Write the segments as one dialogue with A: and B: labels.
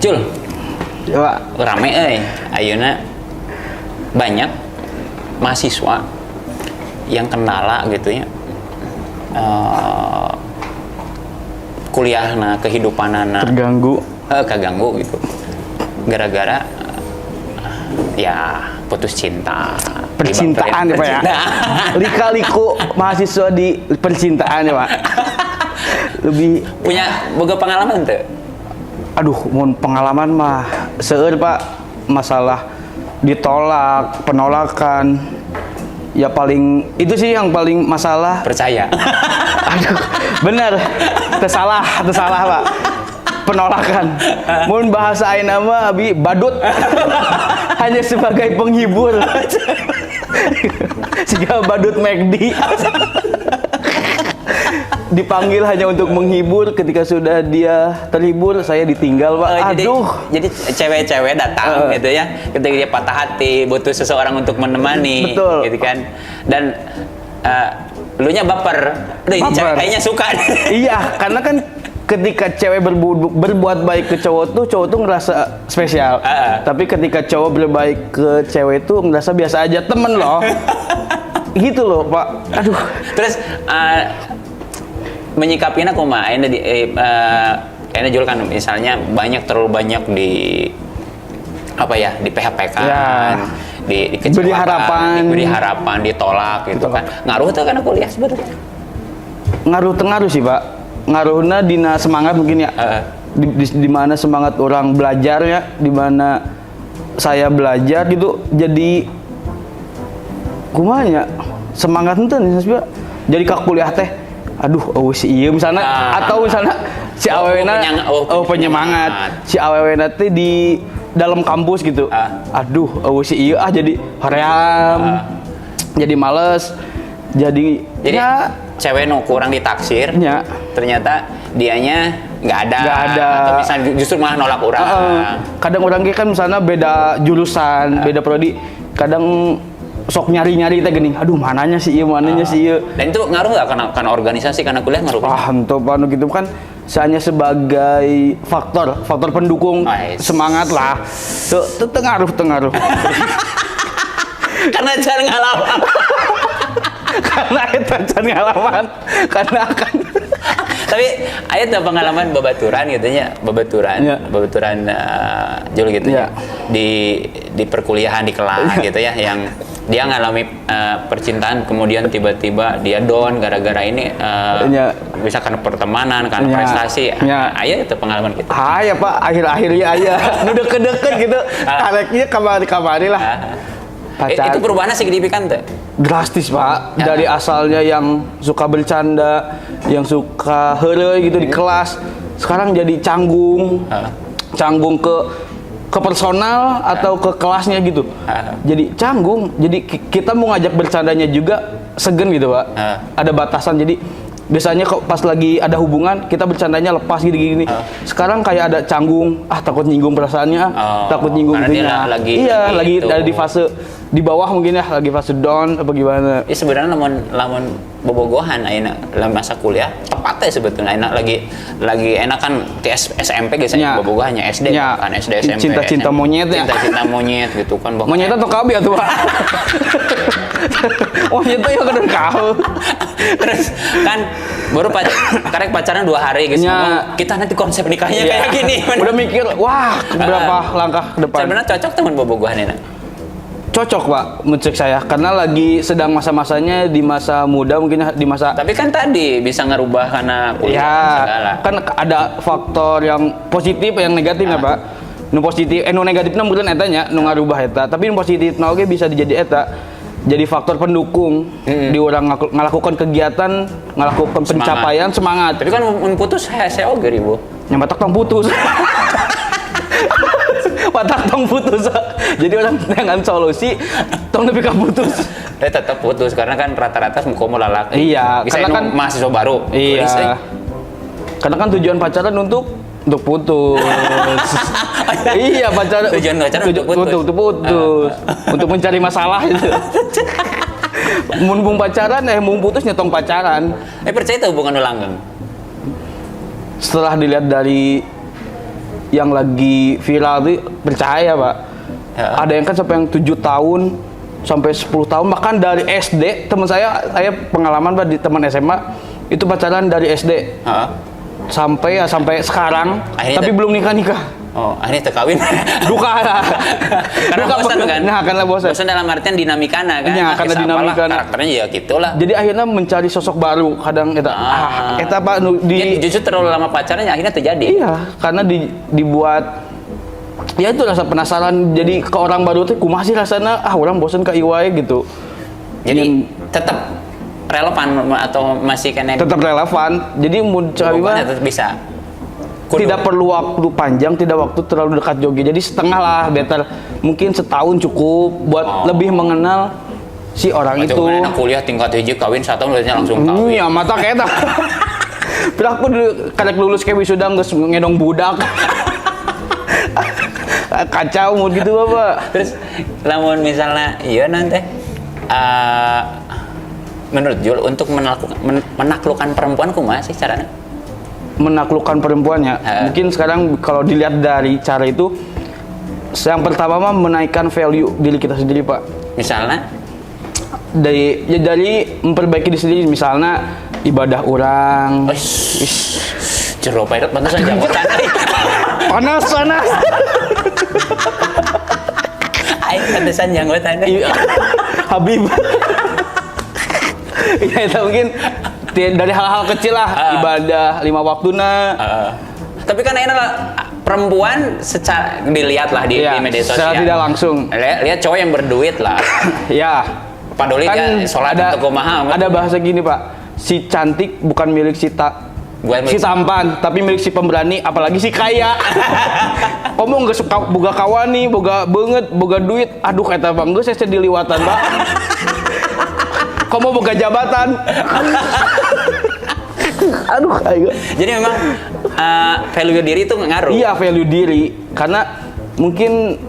A: Cul,
B: Coba.
A: rame ayeuna banyak mahasiswa yang kendala gitu ya. Kuliahna, kehidupanana kaganggu gitu. Gara-gara ya putus cinta.
B: Percintaan ya Pak ya. Lika-liku mahasiswa di percintaan ya Pak. Lebih
A: Punya boga pengalaman tuh?
B: aduh, mun pengalaman mah seueur Pak, masalah ditolak, penolakan. Ya paling itu sih yang paling masalah.
A: Percaya.
B: Aduh, bener. Tersalah Pak. Penolakan. Mun bahasa ayeuna mah abi badut. Hanya sebagai penghibur. Siga badut McD. Dipanggil hanya untuk menghibur, ketika sudah dia terhibur saya ditinggal Pak. Aduh.
A: Jadi cewek-cewek datang gitu ya, ketika dia patah hati butuh seseorang untuk menemani.
B: Betul.
A: Gitu kan. Dan lu nya baper. Udah ini cewek kayaknya suka.
B: Iya, karena kan ketika cewek berbuat baik ke cowok tuh ngerasa spesial. Tapi ketika cowok berbaik ke cewek tuh ngerasa biasa aja, temen loh. Gitu loh Pak. Aduh.
A: Terus menyikapinya kumaha ayeuna jual kan misalnya terlalu banyak di apa ya, di PHP-kan,
B: ya.
A: dikecewakan, diberi harapan, ditolak gitu kan. Ngaruh tuh karena kuliah sebetulnya.
B: Ngaruh sih Pak. Ngaruhna dina semangat mungkin ya. Di mana semangat orang belajar ya, di mana saya belajar gitu, jadi kumaha ya, semangat ente nih jadi ka kuliah teh. Aduh, si ieu misalnya atau misalnya si awewena penyemangat. Si awewena teh di dalam kampus gitu. Aduh, si ieu jadi hoream. Jadi males. Jadi ya
A: cewek nu kurang ditaksir.
B: Ya.
A: Ternyata dianya nggak ada. Atau misalnya justru malah nolak orang.
B: Kadang orang kan misalnya beda jurusan, beda prodi. Kadang sok nyari-nyari teh gini, aduh mananya sih ieu, mananya sih ieu.
A: Dan itu ngaruh nggak karena organisasi, karena kuliah ngaruh?
B: Henteu panu gitu kan hanya sebagai faktor pendukung semangat lah. Teu ngaruh.
A: Karena jangan ngalaman.
B: Karena itu jangan ngalaman. Karena akan
A: tapi aya teh pengalaman babaturan gitu nya, babaturan Jul gitu ya. Di perkuliahan di kelas gitu ya, yang dia ngalami percintaan kemudian tiba-tiba dia down gara-gara ini bisa karena pertemanan, karena prestasi. Aya itu pengalaman gitu.
B: Aya Pak, akhir-akhirnya aya nu deket-deket gitu. Kareknya kamari lah.
A: Itu perubahannya signifikan tuh?
B: Drastis Pak, dari asalnya yang suka bercanda, yang suka heureuy gitu di kelas, sekarang jadi canggung ke personal atau ke kelasnya gitu. Jadi canggung, jadi kita mau ngajak bercandanya juga segen gitu Pak. Ada batasan, jadi biasanya pas lagi ada hubungan kita bercandanya lepas gini-gini. Sekarang kayak ada canggung, takut nyinggung perasaannya, takut nyinggung dirinya. Lagi ada di fase di bawah mungkin ya, lagi fase down apa gimana.
A: Sebenarnya lamun bobogohan ayeuna dalam masa kuliah tepat ya sebetulnya. Lagi enak kan di SMP biasanya bobogohannya SD kan, SD SMP.
B: Cinta monyet ya.
A: Cinta monyet gitu kan.
B: Monyet atau kabi atuh Pak. Monyet itu ya kadang kau.
A: Terus kan baru pacaran 2 hari gitu. Kita nanti konsep nikahnya kayak gini.
B: Udah mikir, wah berapa langkah ke depan.
A: Sebenarnya cocok teman bobogohan enak.
B: Cocok Pak, menurut saya, karena lagi sedang masa-masanya di masa muda, mungkin di masa.
A: Tapi kan tadi bisa ngerubah karena kuliah segala.
B: Kan ada faktor yang positif, yang negatif ya Pak. Nu positif, nu negatifna mungkin etanya, nu ngarubah eta. Tapi nu positifna oge bisa dijadi eta. Jadi faktor pendukung di orang ngelakukan kegiatan, ngelakukan pencapaian, semangat.
A: Tapi kan mun putus saya oge ribu.
B: Nyambatak tong putus. Patak tong putus. Jadi orang dengan solusi tong lebih putus.
A: Tetap putus karena kan rata-rata mukomo lalaki.
B: Iya,
A: karena kan mahasiswa baru.
B: Iya. Karena kan tujuan pacaran untuk putus. Iya, pacaran.
A: Tujuan pacaran untuk putus.
B: Untuk mencari masalah itu. Mumpung pacaran, mumpung putus nyetong pacaran.
A: Percaya itu hubungan langgeng?
B: Setelah dilihat dari yang lagi viral tuh percaya Pak.
A: Ya.
B: Ada yang kan sampai yang 7 tahun sampai 10 tahun, bahkan dari SD. Teman saya pengalaman Pak, di teman SMA itu pacaran dari SD sampai sekarang, tapi belum nikah.
A: Oh, akhirnya terkawin.
B: Duka lah.
A: Karena bosan kan?
B: Nah, karena bosan.
A: Bosan dalam artian dinamikana kan?
B: Ya, karena dinamikana.
A: Karakternya ya gitulah.
B: Jadi akhirnya mencari sosok baru. Kadang kita Pak
A: justru terlalu lama pacarnya akhirnya terjadi.
B: Iya, karena dibuat ya itu rasa penasaran. Jadi ke orang baru tuh kumaha sih rasana, orang bosan ke iwai gitu.
A: Jadi tetap relevan atau masih kena
B: tetap relevan. Jadi mau cari
A: tetap bisa.
B: Tidak perlu waktu panjang, tidak waktu terlalu dekat jogi. Jadi setengah lah, better. Mungkin setahun cukup buat lebih mengenal si orang itu.
A: Anak kuliah tingkat hiji kawin 1 tahun udah langsung kawin.
B: Iya, mata kayak tak. Tapi aku karek lulus kayak wisuda geus ngedong budak. Kacau mood gitu Bapak.
A: Terus lamun misalnya iya nanti menurut Jul untuk menaklukkan perempuan kumaha sih caranya?
B: Menaklukkan perempuannya. Mungkin sekarang kalau dilihat dari cara itu, yang pertama mah menaikkan value diri kita sendiri Pak.
A: Misalnya
B: dari memperbaiki diri sendiri, misalnya ibadah orang.
A: Jero pairat pantesan janggotan.
B: Panas.
A: Aing pantesan janggotan.
B: Habib. Ya itu mungkin dari hal-hal kecil lah, ibadah 5 waktuna.
A: Tapi kan enak lah, perempuan secara dilihat lah di media sosial.
B: Secara tidak langsung.
A: Lihat cowok yang berduit lah.
B: Ya.
A: Padahal kan ya sholat untuk kumaha.
B: Ada bahasa gini Pak, si cantik bukan milik si tampan, tapi milik si pemberani, apalagi si kaya. Kamu nggak suka boga kawan nih, boga banget, boga duit. Aduh kata bang, gue saya diliwatan Pak. Kamu boga jabatan. Aduh, ayo.
A: Jadi memang value diri itu ngaruh.
B: Iya, value diri. Karena mungkin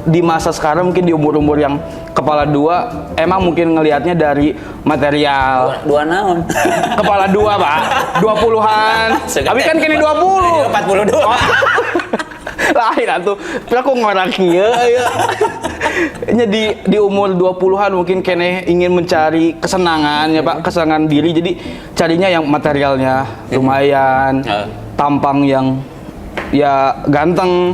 B: di masa sekarang, mungkin di umur-umur yang kepala 2, emang mungkin ngelihatnya dari material.
A: Dua naon?
B: Kepala 2 Pak, 20-an. Tapi kan kini 20.
A: 42.
B: Lain atuh. Tapi aku ngorang kieu aya. Di umur 20-an mungkin kene ingin mencari kesenangan ya Pak, kesenangan diri. Jadi carinya yang materialnya lumayan, tampang yang ya ganteng.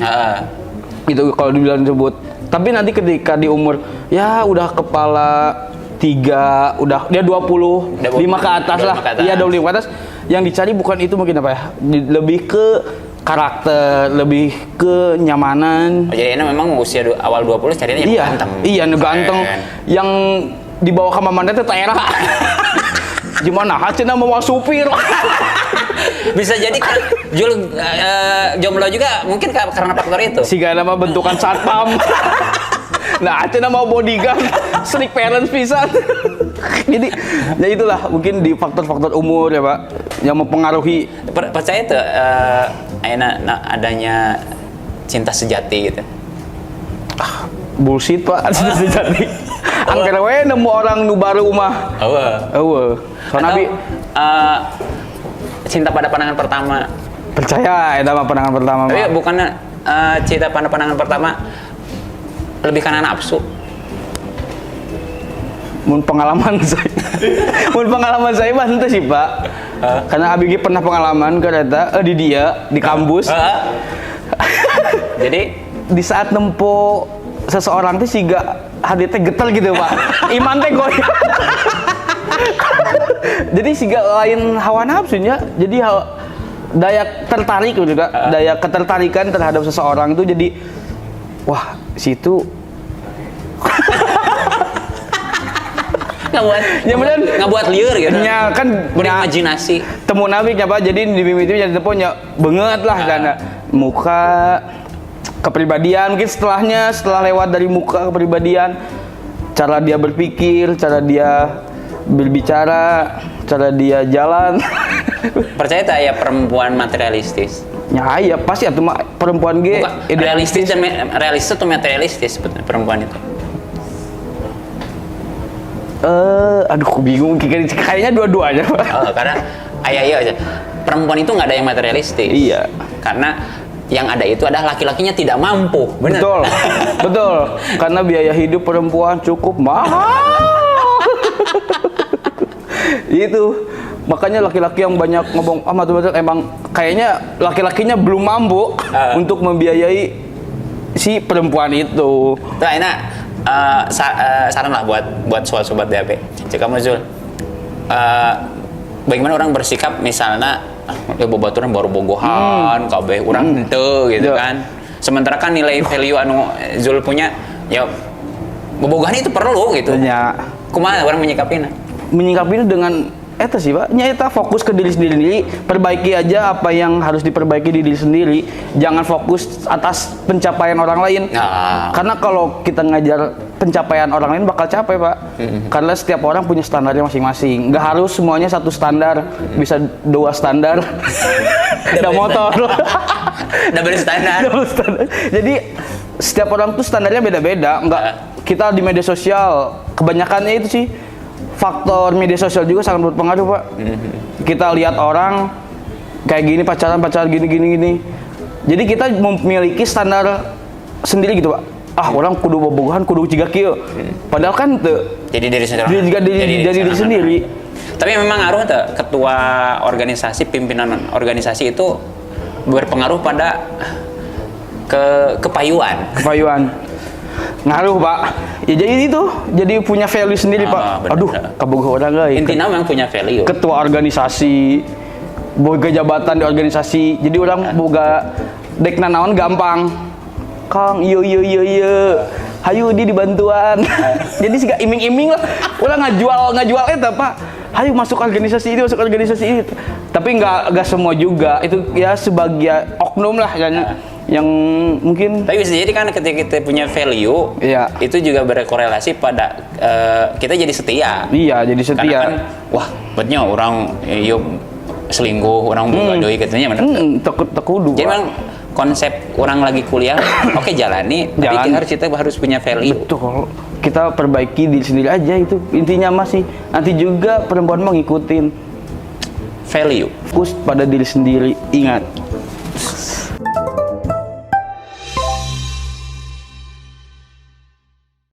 B: Itu kalau dibilang disebut. Tapi nanti ketika di umur ya udah kepala 3, udah dia 25 ke atas lah. Iya 25 ke atas. Yang dicari bukan itu mungkin apa ya? Lebih ke karakter, lebih ke nyamanan.
A: Jadi ini memang usia awal 20 carinya yang ganteng.
B: Iya, ganteng. Yang dibawa ke mamanda itu era. Gimana? Hacina mau supir.
A: Bisa jadi kan jomblo juga mungkin karena faktor itu.
B: Siga nama bentukan satpam. Nah, Hacina mau bodyguard, strict parents pisan. Jadi, ya itulah mungkin di faktor-faktor umur ya Pak yang mempengaruhi.
A: Percaya tuh adanya cinta sejati gitu.
B: Bullshit Pak, cinta sejati. Angker we nemu orang nu baru mah. Eueuh. Soalnya
A: cinta pada pandangan pertama.
B: Percaya eta mah pandangan pertama mah.
A: Tapi bukannya cinta pada pandangan pertama lebih karena nafsu.
B: Mun pengalaman saya mah henteu sih Pak. Karena Abi pernah pengalaman kan eta di dia di kampus.
A: Jadi
B: di saat nempo seseorang tuh siga hati teh getel gitu Pak. Iman teh goyah. Jadi siga lain hawa nafsunya, jadi daya tertarik gitu Kak. Daya ketertarikan terhadap seseorang itu jadi wah, situ
A: ngebuat liur gitu.
B: Ya kan
A: berimajinasi.
B: Temu nabi Pak. Jadi di mimpi itu jadi teponya banget lah karena muka kepribadian, mungkin setelah lewat dari muka kepribadian, cara dia berpikir, cara dia berbicara, cara dia jalan.
A: Percaya tak ya perempuan materialistis?
B: Ya iya pasti atau perempuan ge
A: realistis atau materialistis perempuan itu?
B: Aduh bingung kayaknya dua-duanya Pak.
A: Karena aja perempuan itu nggak ada yang materialistis.
B: Iya.
A: Karena yang ada itu adalah laki-lakinya tidak mampu, benar?
B: Betul, betul. Karena biaya hidup perempuan cukup mahal. Itu makanya laki-laki yang banyak ngomong betul-betul emang kayaknya laki-lakinya belum mampu untuk membiayai si perempuan itu.
A: Nah, ini saran lah buat sobat DAP. Jika Zul, bagaimana orang bersikap misalnya ya babaturan baru bogohan, kabeh orang henteu gitu kan. Sementara kan nilai value anu Zul punya ya bobogohan itu perlu gitu.
B: Ya.
A: Kumaha orang menyikapinya?
B: Menyikapinya dengan eta sih Pak, nyata fokus ke diri sendiri, perbaiki aja apa yang harus diperbaiki di diri sendiri, jangan fokus atas pencapaian orang lain. Karena kalau kita ngajar pencapaian orang lain bakal capek Pak, karena setiap orang punya standarnya masing-masing, nggak harus semuanya satu standar, bisa dua standar, ada motor,
A: double standar.
B: Jadi setiap orang tuh standarnya beda-beda, nggak kita di media sosial kebanyakannya itu sih. Faktor media sosial juga sangat berpengaruh Pak. Kita lihat orang kayak gini pacaran gini. Jadi kita memiliki standar sendiri gitu Pak. Orang kudu bobogohan, kudu ciga kieu. Padahal kan tuh.
A: Jadi diri sendiri.
B: Jadi diri sendiri.
A: Tapi memang ngaruh tuh ketua organisasi, pimpinan organisasi itu berpengaruh pada kepayuan. Ngaruh Pak. Ya jadi itu, jadi punya value sendiri Pak. Bener.
B: Aduh, kabogoh orang guys.
A: Intinya memang punya value.
B: Ketua organisasi, boga jabatan di organisasi. Jadi orang boga dek nanaon gampang. Kang, iya. Hayu di dibantuan. Jadi sih gak iming-iming lah. Ulah ngajual eta Pak. Hayu masuk organisasi ini. Tapi nggak semua juga. Itu ya sebagian oknum lah yang mungkin.
A: Tapi bisa jadi kan ketika kita punya value, itu juga berkorelasi pada kita jadi setia.
B: Iya, jadi setia.
A: Karena kan, wah, betnya orang selingkuh, orang boga deui katanya bener.
B: Tekudu.
A: Jadi memang konsep orang lagi kuliah, oke jalani, tapi kita harus punya value.
B: Betul. Kita perbaiki diri sendiri aja itu. Intinya masih nanti juga perempuan mau ngikutin
A: value.
B: Fokus pada diri sendiri. Ingat,